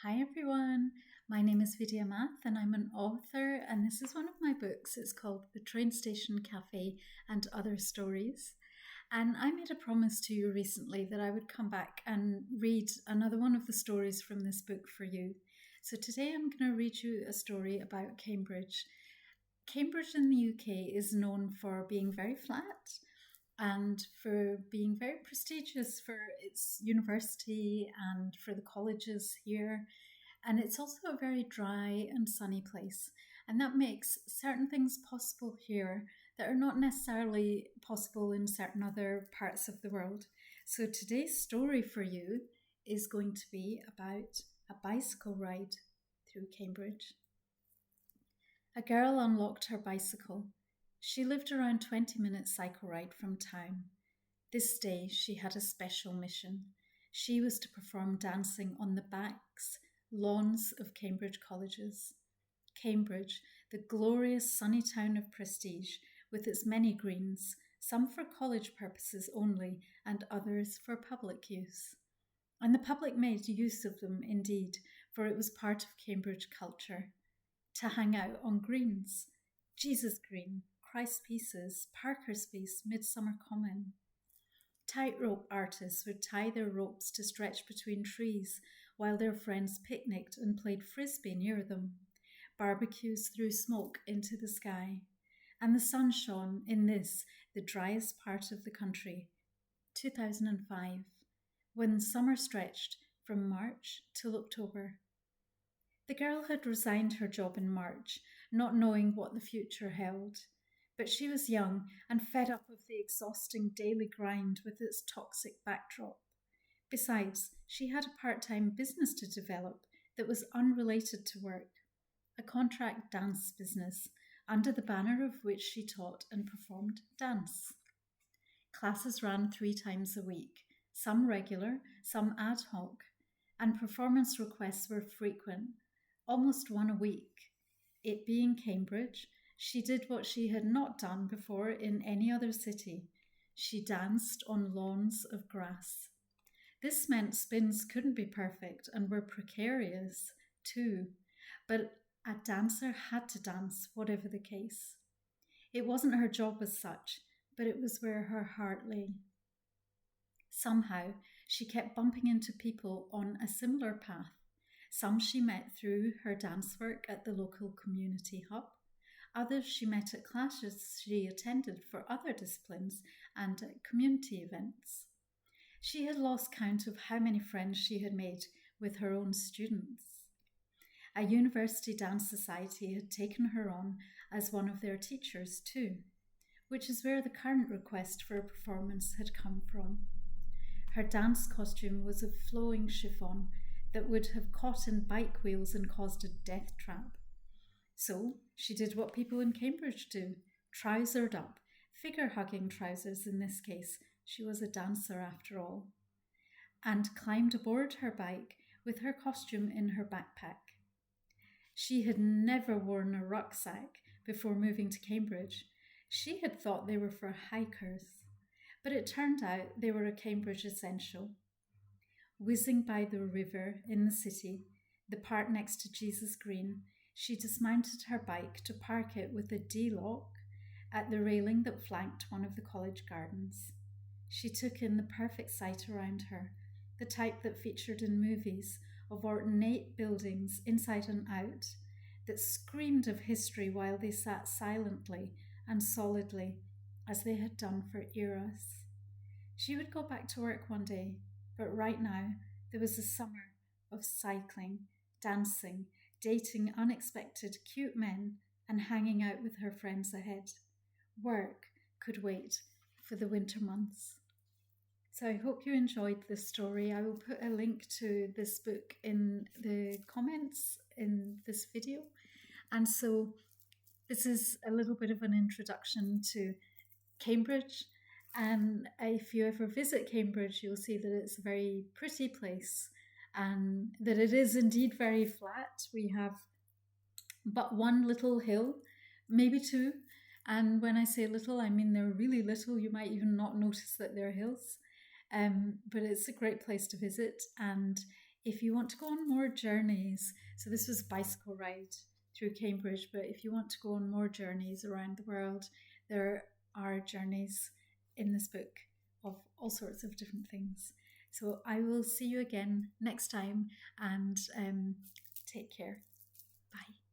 Hi everyone, my name is Vidya Math and I'm an author, and this is one of my books. It's called The Train Station Cafe and Other Stories. And I made a promise to you recently that I would come back and read another one of the stories from this book for you. So today I'm going to read you a story about Cambridge. Cambridge in the UK is known for being very flat and for being very prestigious for its university and for the colleges here. And it's also a very dry and sunny place. And that makes certain things possible here that are not necessarily possible in certain other parts of the world. So today's story for you is going to be about a bicycle ride through Cambridge. A girl unlocked her bicycle. She lived around 20-minute cycle ride from town. This day she had a special mission. She was to perform dancing on the backs, lawns of Cambridge colleges. Cambridge, the glorious sunny town of prestige, with its many greens, some for college purposes only and others for public use. And the public made use of them indeed, for it was part of Cambridge culture. To hang out on greens, Jesus Green, Christ Pieces, Parker's Piece, Midsummer Common. Tightrope artists would tie their ropes to stretch between trees while their friends picnicked and played frisbee near them. Barbecues threw smoke into the sky, and the sun shone in this, the driest part of the country. 2005, when summer stretched from March till October. The girl had resigned her job in March, not knowing what the future held. But she was young and fed up of the exhausting daily grind with its toxic backdrop. Besides, she had a part-time business to develop that was unrelated to work, a contract dance business, under the banner of which she taught and performed dance. Classes ran 3 times a week, some regular, some ad hoc, and performance requests were frequent, almost one a week. It being Cambridge, she did what she had not done before in any other city. She danced on lawns of grass. This meant spins couldn't be perfect and were precarious too, but a dancer had to dance, whatever the case. It wasn't her job as such, but it was where her heart lay. Somehow, she kept bumping into people on a similar path. Some she met through her dance work at the local community hub. Others she met at classes she attended for other disciplines and at community events. She had lost count of how many friends she had made with her own students. A university dance society had taken her on as one of their teachers too, which is where the current request for a performance had come from. Her dance costume was of flowing chiffon that would have caught in bike wheels and caused a death trap. So she did what people in Cambridge do, trousered up, figure-hugging trousers in this case. She was a dancer after all. And climbed aboard her bike with her costume in her backpack. She had never worn a rucksack before moving to Cambridge. She had thought they were for hikers, but it turned out they were a Cambridge essential. Whizzing by the river in the city, the part next to Jesus Green, she dismounted her bike to park it with a D-lock at the railing that flanked one of the college gardens. She took in the perfect sight around her, the type that featured in movies of ornate buildings inside and out that screamed of history while they sat silently and solidly as they had done for eras. She would go back to work one day, but right now there was a summer of cycling, dancing, dating unexpected cute men, and hanging out with her friends ahead. Work could wait for the winter months. So I hope you enjoyed this story. I will put a link to this book in the comments in this video. And so this is a little bit of an introduction to Cambridge. And if you ever visit Cambridge, you'll see that it's a very pretty place and that it is indeed very flat. We have but one little hill, maybe 2. And when I say little, I mean they're really little. You might even not notice that they're hills. But it's a great place to visit. And if you want to go on more journeys, so this was bicycle ride through Cambridge, but if you want to go on more journeys around the world, there are journeys in this book of all sorts of different things. So I will see you again next time, and take care. Bye.